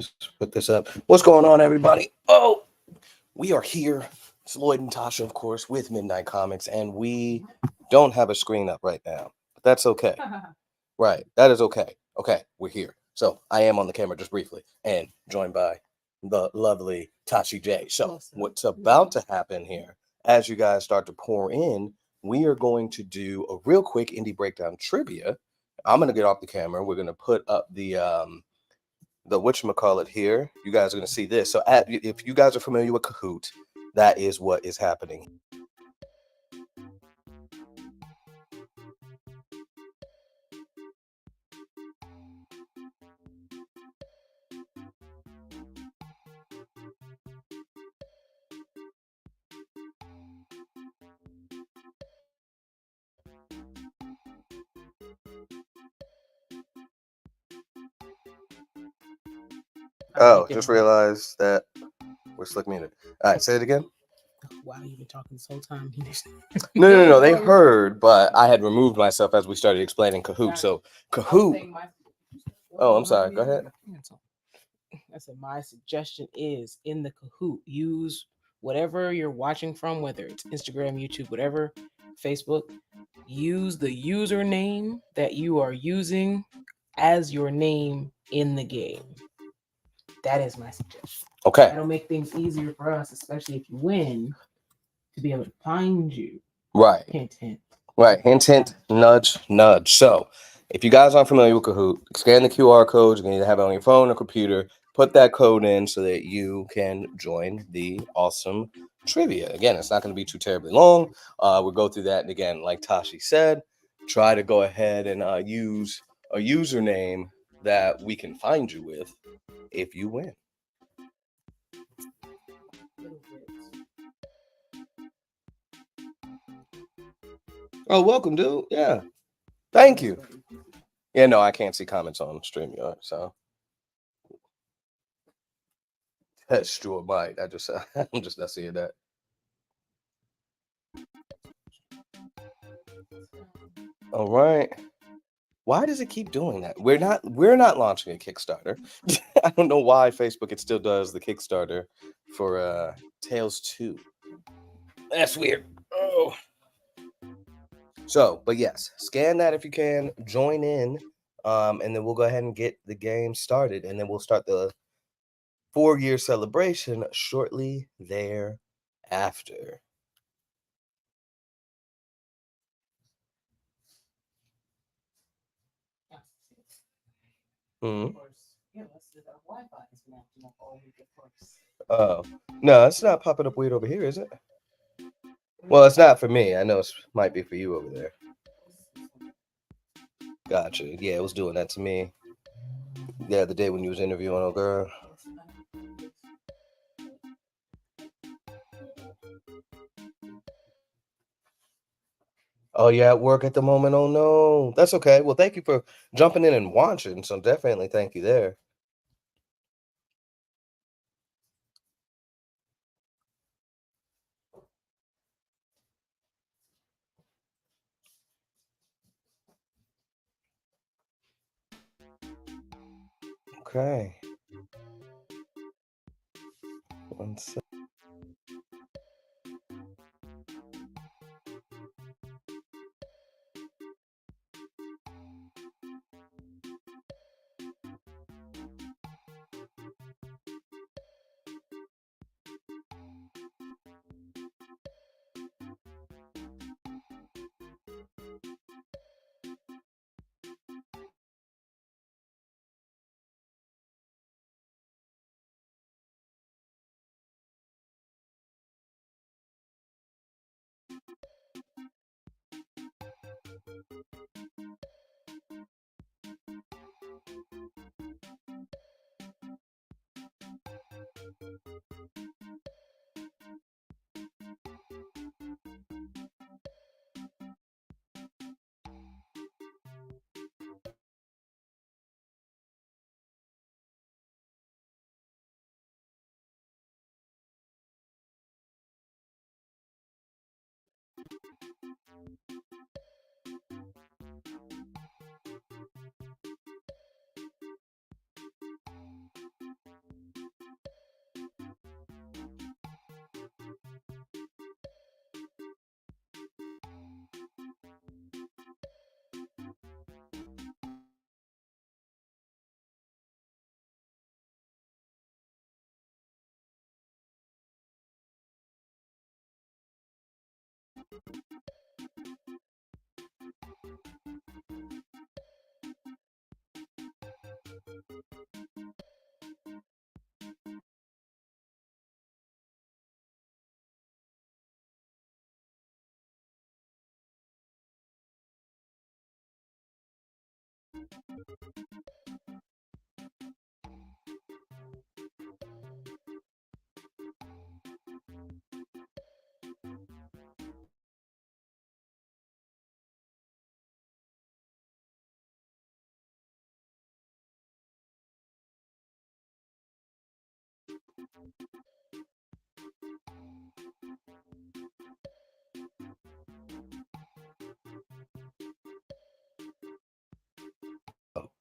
Just put this up. What's going on, everybody? Oh, we are here. It's Lloyd and Tasha, of course, with Midnight Comics, and we don't have a screen up right now, but that's okay. Right, that is okay. Okay, we're here. So I am on the camera just briefly, and joined by the lovely Tashi J. So what's about to happen here, as you guys start to pour in, we are going to do a real quick indie breakdown trivia. I'm gonna get off the camera. We're gonna put up the whatchamacallit here. You guys are going to see this. So if you guys are familiar with Kahoot, that is what is happening. Oh, just realized that we're slick muted. All right, say it again. Wow, you've been talking this whole time. No. They heard, but I had removed myself as we started explaining Kahoot. So Kahoot. Oh, I'm sorry. Go ahead. I said my suggestion is in the Kahoot, use whatever you're watching from, whether it's Instagram, YouTube, whatever, Facebook. Use the username that you are using as your name in the game. That is my suggestion. Okay. That'll make things easier for us, especially if you win, to be able to find you. Right. Hint, hint. Right. Hint, hint, nudge, nudge. So if you guys aren't familiar with Kahoot, scan the QR code. You can either have it on your phone or computer. Put that code in so that you can join the awesome trivia. Again, it's not going to be too terribly long. We'll go through that. And again, like Tashi said, try to go ahead and use a username that we can find you with if you win. Oh, welcome, dude. Yeah. Thank you. Yeah, no, I can't see comments on StreamYard, so. That's Stuart Mike. I'm just not seeing that. All right. Why does it keep doing that? We're not launching a Kickstarter. I don't know why Facebook it still does the Kickstarter for Tales 2. That's weird. Oh. So, but yes, scan that if you can, join in, and then we'll go ahead and get the game started, and then we'll start the 4-year celebration shortly thereafter. Mm-hmm. Oh, no, it's not popping up weird over here, is it? Well, it's not for me. I know it might be for you over there. Gotcha. Yeah, it was doing that to me the other day when you was interviewing a girl. Oh, yeah, at work at the moment. Oh, no. That's okay. Well, thank you for jumping in and watching. So definitely thank you there. Okay. 1 second.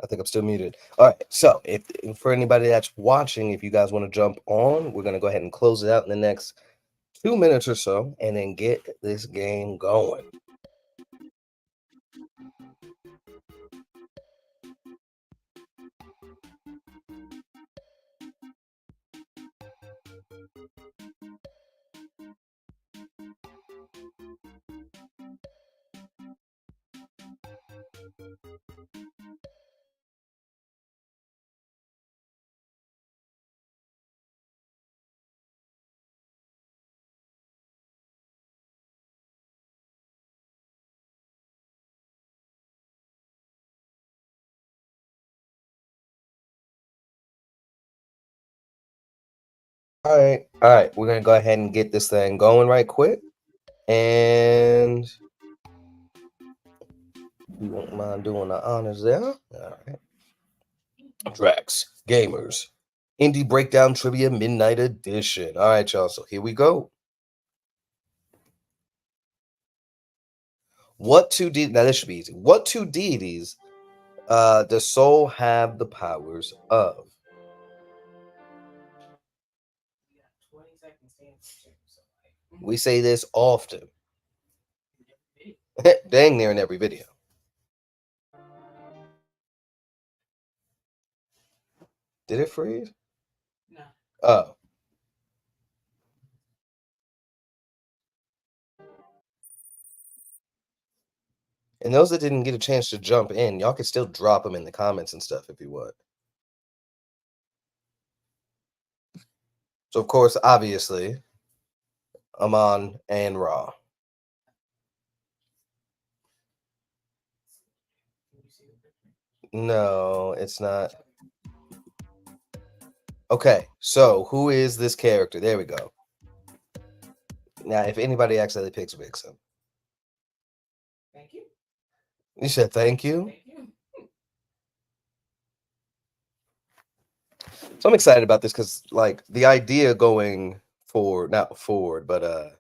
I think I'm still muted. All right. So, if for anybody that's watching, if you guys want to jump on, we're gonna go ahead and close it out in the next 2 minutes or so, and then get this game going. All right. We're gonna go ahead and get this thing going right quick, and you won't mind doing the honors there. All right. Drax Gamers Indie Breakdown Trivia Midnight Edition. All right, y'all. So here we go. What two deities? Now this should be easy. What two deities does Soul have the powers of? You got 20 seconds to answer, so, like, We say this often, video. dang near in every video. Did it freeze? No. Oh. And those that didn't get a chance to jump in, y'all can still drop them in the comments and stuff if you want. So, of course, obviously, Amon and Ra. Can you see the picture? No, it's not. Okay, so who is this character? There we go. Now, if anybody accidentally picks Vixen, Thank you. you said thank you. Thank you. So I'm excited about this because, like, the idea going forward, not forward, but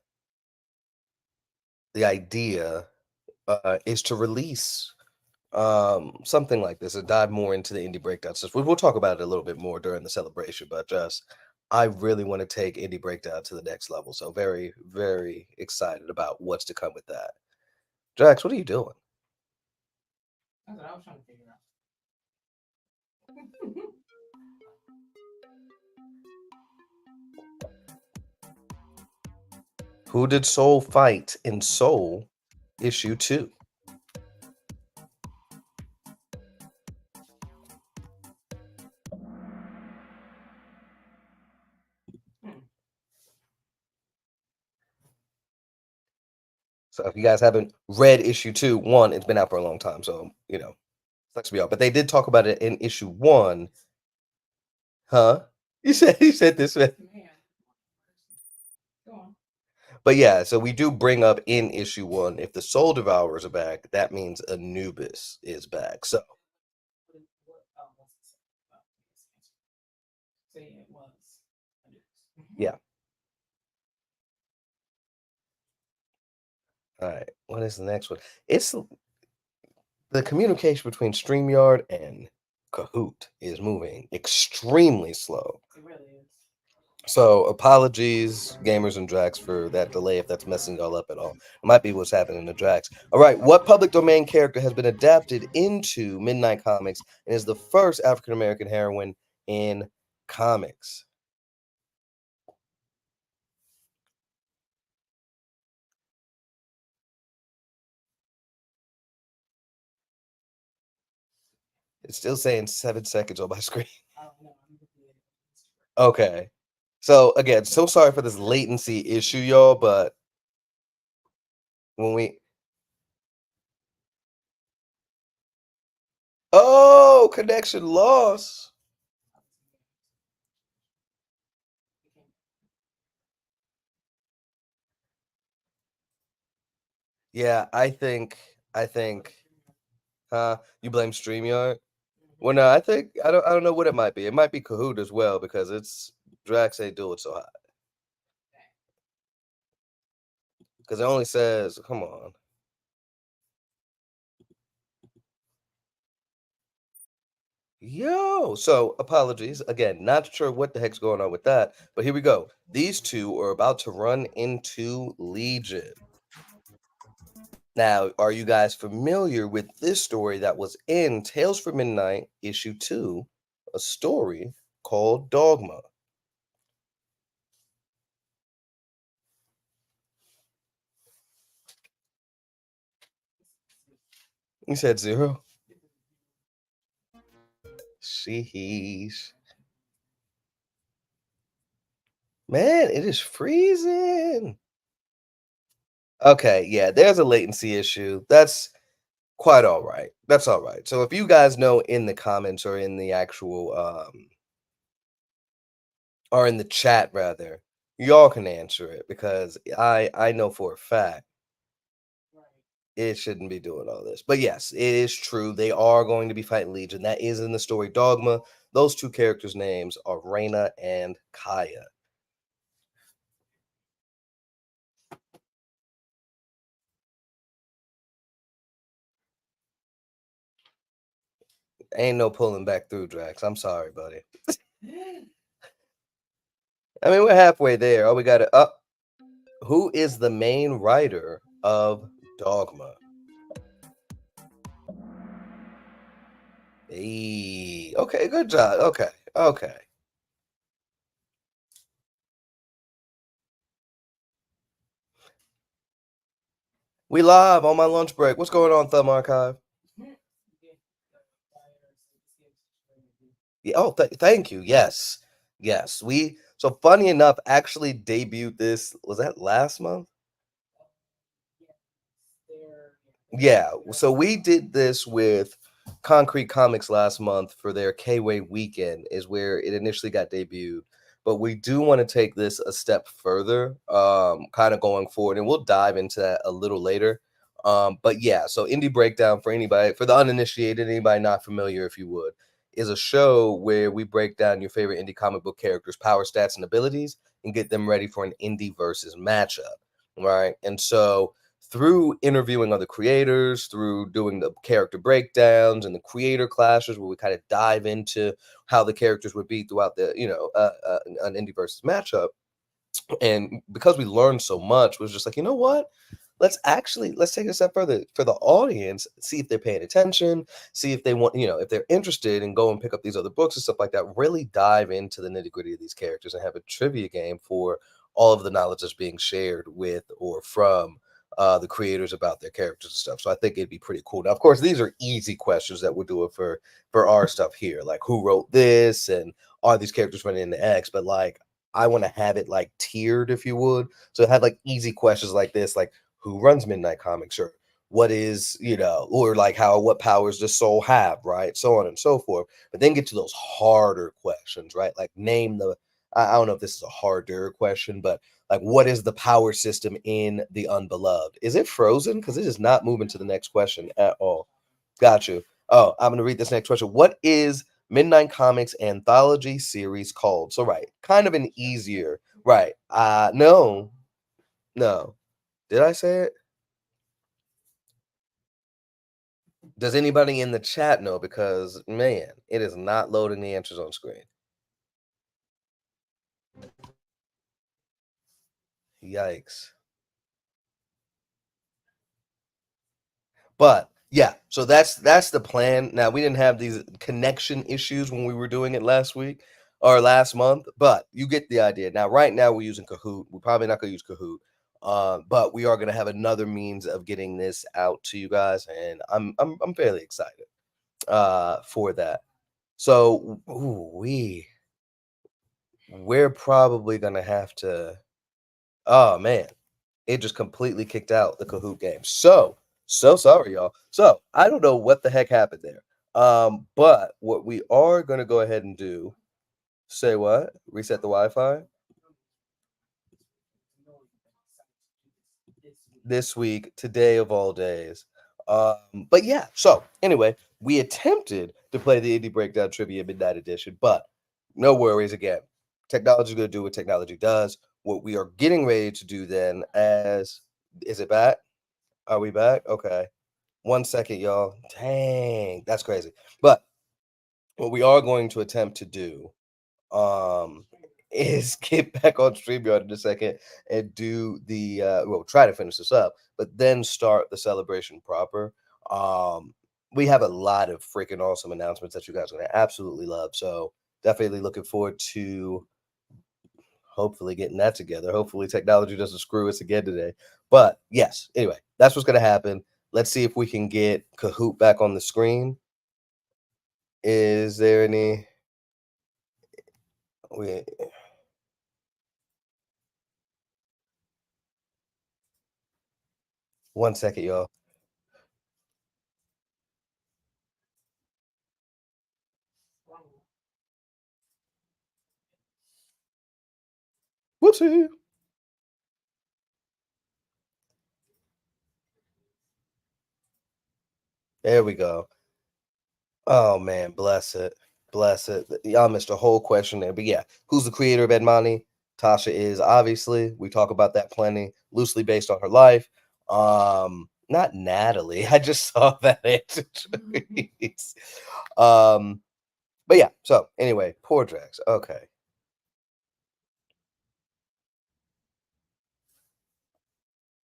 the idea is to release something like this and dive more into the indie breakdown stuff. We'll talk about it a little bit more during the celebration, but just I really want to take indie breakdown to the next level. So very, very excited about what's to come with that. Jax, what are you doing? That's what I was trying to figure out. Who did Soul fight in Soul issue 2? So if you guys haven't read issue 2, one, it's been out for a long time, so you know, sucks to be out. But they did talk about it in issue 1. Huh? You said this man. Man. Go on. But yeah, so we do bring up in issue 1, if the Soul Devourers are back, that means Anubis is back. So What, what's it say about this answer? Say it was. yeah. All right, what is the next one? It's the communication between StreamYard and Kahoot is moving extremely slow. It really is. So apologies, gamers and Drax, for that delay if that's messing y'all up at all. It might be what's happening to Drax. All right, what public domain character has been adapted into Midnight Comics and is the first African American heroine in comics? It's still saying 7 seconds on my screen. Oh no, I'm looking at it. Okay. So again, so sorry for this latency issue, y'all, but when we Oh, connection loss. Yeah, I think you blame StreamYard? Well, no, I don't know what it might be. It might be Kahoot as well because it's Drax ain't doing so hot. Because it only says, come on. Yo, so apologies. Again, not sure what the heck's going on with that, but here we go. These two are about to run into Legion. Now, are you guys familiar with this story that was in Tales from Midnight, issue 2, a story called Dogma? You said 0? Sheesh. Man, it is freezing. Okay, yeah, there's a latency issue. That's quite all right. That's all right. So if you guys know in the comments or in the actual or in the chat rather, y'all can answer it because I know for a fact Right. it shouldn't be doing all this. But yes, it is true. They are going to be fighting Legion. That is in the story Dogma. Those two characters' names are Reyna and Kaya. Ain't no pulling back through, Drax. I'm sorry, buddy. I mean, we're halfway there. Oh, we got it up. Who is the main writer of Dogma? Hey, okay, good job. Okay, okay. We live on my lunch break. What's going on, Thumb Archive? Yeah, oh, thank you. Yes, yes. We so funny enough actually debuted this. Was that last month? Yeah. So we did this with Concrete Comics last month for their K-Way weekend. Is where it initially got debuted. But we do want to take this a step further, kind of going forward, and we'll dive into that a little later. But yeah, so Indie Breakdown for anybody, for the uninitiated, anybody not familiar, if you would, is a show where we break down your favorite indie comic book characters' power, stats, and abilities, and get them ready for an indie versus matchup, right? And so through interviewing other creators, through doing the character breakdowns and the creator clashes, where we kind of dive into how the characters would be throughout the, an indie versus matchup. And because we learned so much, was just like, you know what? Let's take it a step further for the audience, see if they're paying attention, see if they want, if they're interested and go and pick up these other books and stuff like that. Really dive into the nitty-gritty of these characters and have a trivia game for all of the knowledge that's being shared with or from the creators about their characters and stuff. So I think it'd be pretty cool. Now, of course, these are easy questions that we're doing for our stuff here, like who wrote this and are these characters running into X, but like I want to have it like tiered, if you would. So have like easy questions like this, like who runs Midnight Comics, or what is, or like what powers does Soul have, right? So on and so forth. But then get to those harder questions, right? Like name the, I don't know if this is a harder question, but like what is the power system in the Unbeloved? Is it frozen? Because it is not moving to the next question at all. Got you. Oh, I'm gonna read this next question. What is Midnight Comics anthology series called? So right, kind of an easier, right? No, no. Did I say it? Does anybody in the chat know? Because man, it is not loading the answers on screen. Yikes. But yeah, so that's the plan. Now we didn't have these connection issues when we were doing it last week or last month, but you get the idea. Now, right now we're using Kahoot. We're probably not gonna use Kahoot, but we are gonna have another means of getting this out to you guys, and I'm fairly excited. for that. So we're probably gonna have to. Oh man, it just completely kicked out the Kahoot game. So sorry, y'all. So I don't know what the heck happened there. But what we are gonna go ahead and do. Say what? Reset the Wi-Fi this week, today of all days. But yeah. So anyway, we attempted to play the Indie Breakdown Trivia Midnight Edition, but no worries. Again, technology gonna do what technology does. What we are getting ready to do then, as is it back? Are we back? Okay. 1 second, y'all. Dang, that's crazy. But what we are going to attempt to do um is get back on StreamYard in a second and do the well, try to finish this up, but then start the celebration proper. We have a lot of freaking awesome announcements that you guys are gonna absolutely love. So definitely looking forward to hopefully getting that together. Hopefully technology doesn't screw us again today. But yes, anyway, that's what's gonna happen. Let's see if we can get Kahoot back on the screen. Is there any wait, 1 second, y'all. Whoopsie. There we go. Oh man, bless it. Bless it. Y'all missed a whole question there. But yeah, who's the creator of Edmani? Tasha is obviously. We talk about that plenty, loosely based on her life. Not Natalie. I just saw that answer. Jeez. But yeah, so anyway, poor Drax. Okay.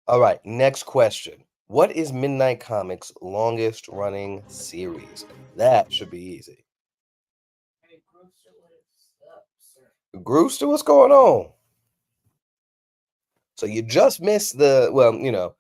All right, next question. What is Midnight Comics' longest running series? That should be easy. Hey, Brewster, what is up, sir? Brewster, what's going on? So you just missed the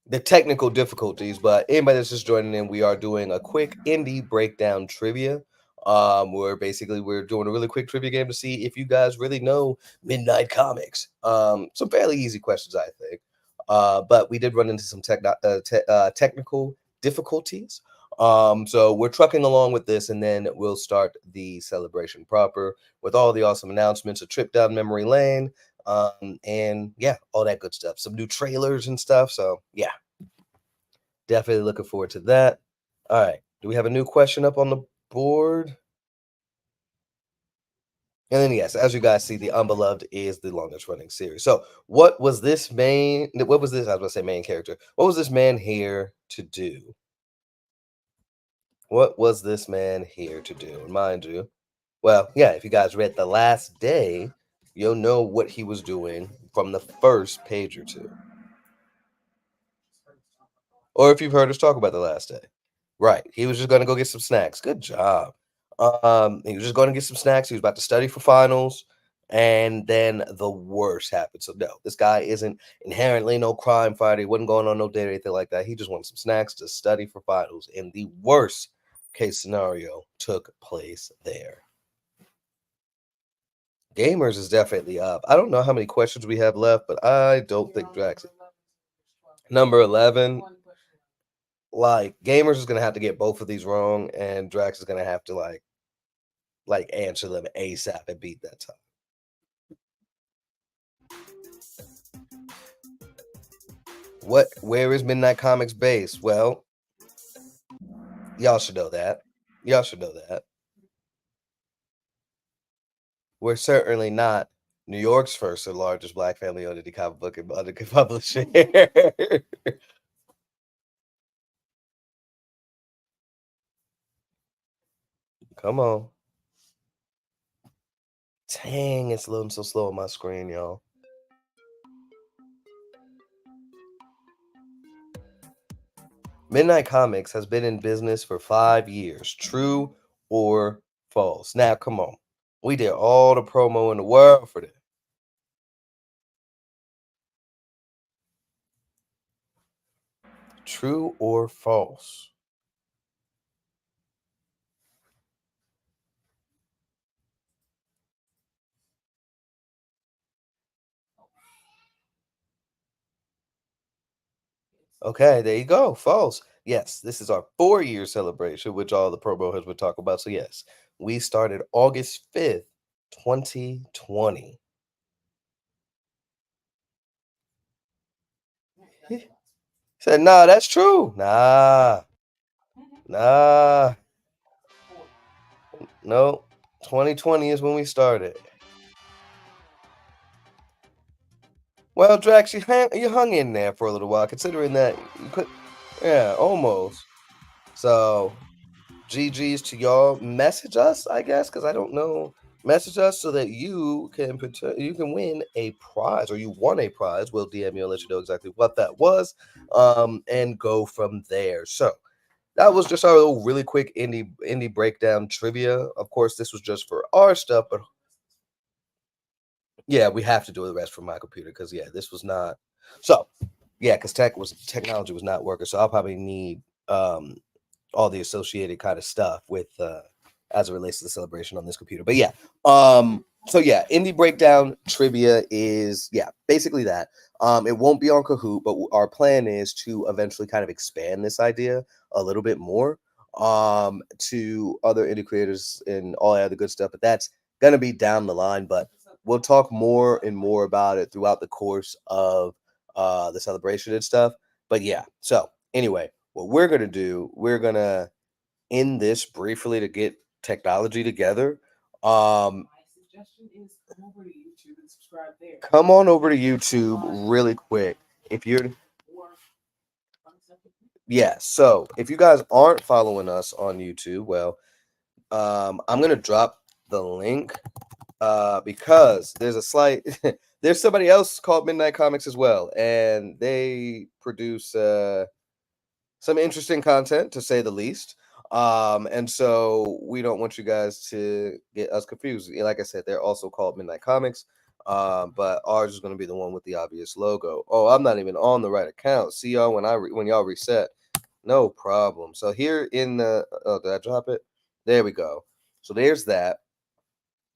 the technical difficulties, but anybody that's just joining in, we are doing a quick indie breakdown trivia. Where basically we're doing a really quick trivia game to see if you guys really know Midnight Comics. Some fairly easy questions, I think. But we did run into some technical difficulties. So we're trucking along with this, and then we'll start the celebration proper with all the awesome announcements, a trip down memory lane, and yeah, all that good stuff. Some new trailers and stuff. So yeah, definitely looking forward to that. All right, do we have a new question up on the board? And then yes, as you guys see, the Unbeloved is the longest running series. So what was this main? What was this? I was gonna say main character. What was this man here to do? What was this man here to do? And mind you, well, yeah, if you guys read The Last Day, you'll know what he was doing from the first page or two. Or if you've heard us talk about The Last Day. Right. He was just gonna go get some snacks. Good job. He was just gonna get some snacks. He was about to study for finals, and then the worst happened. So no, this guy isn't inherently no crime fighter. He wasn't going on no date or anything like that. He just wanted some snacks to study for finals. And the worst case scenario took place there. Gamers is definitely up. I don't know how many questions we have left, but I don't think Drax. Number 11. Like Gamers is gonna have to get both of these wrong, and Drax is gonna have to like answer them ASAP and beat that time. Where is Midnight Comics base? Well, y'all should know that. Y'all should know that. We're certainly not New York's first or largest black family owned indie comic book and other publisher. Come on. Dang, it's loading so slow on my screen, y'all. Midnight Comics has been in business for 5 years. True or false? Now, come on. We did all the promo in the world for this. True or false? Okay, there you go. False. Yes, this is our 4-year celebration, which all the promo heads would talk about. So yes, we started August 5th, 2020. He said, nah, that's true. Nah, no. 2020 is when we started. Well, Drax, you hung in there for a little while, considering that you could, yeah, almost. So, GG's to y'all. Message us, I guess, because I don't know. Message us so that you can win a prize, or you won a prize. We'll DM you and let you know exactly what that was, and go from there. So that was just our little really quick indie breakdown trivia. Of course, this was just for our stuff, but yeah, we have to do the rest from my computer because yeah, this was not. So yeah, because technology was not working. So I'll probably need all the associated kind of stuff with as it relates to the celebration on this computer. But yeah, so yeah, indie breakdown trivia is basically that. It won't be on Kahoot, but our plan is to eventually kind of expand this idea a little bit more to other indie creators and all that other good stuff. But that's gonna be down the line. But we'll talk more and more about it throughout the course of the celebration and stuff. But yeah, so anyway, what we're gonna do, we're gonna end this briefly to get technology together. My suggestion is come over to YouTube and subscribe there. Come on over to YouTube really quick. If you're yeah, so if you guys aren't following us on YouTube, well, I'm gonna drop the link because there's a slight there's somebody else called Midnight Comics as well, and they produce some interesting content to say the least. And so we don't want you guys to get us confused. Like I said, they're also called Midnight Comics. But ours is going to be the one with the obvious logo. Oh, I'm not even on the right account. See y'all when y'all reset. No problem. So here in the did I drop it? There we go. So there's that.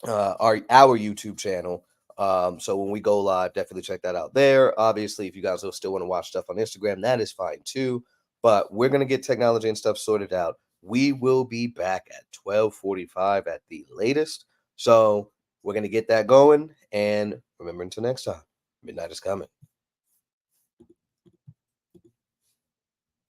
Our YouTube channel. So when we go live, definitely check that out there. Obviously, if you guys still want to watch stuff on Instagram, that is fine too. But we're gonna get technology and stuff sorted out. We will be back at 12:45 at the latest. So we're gonna get that going. And remember, until next time, midnight is coming.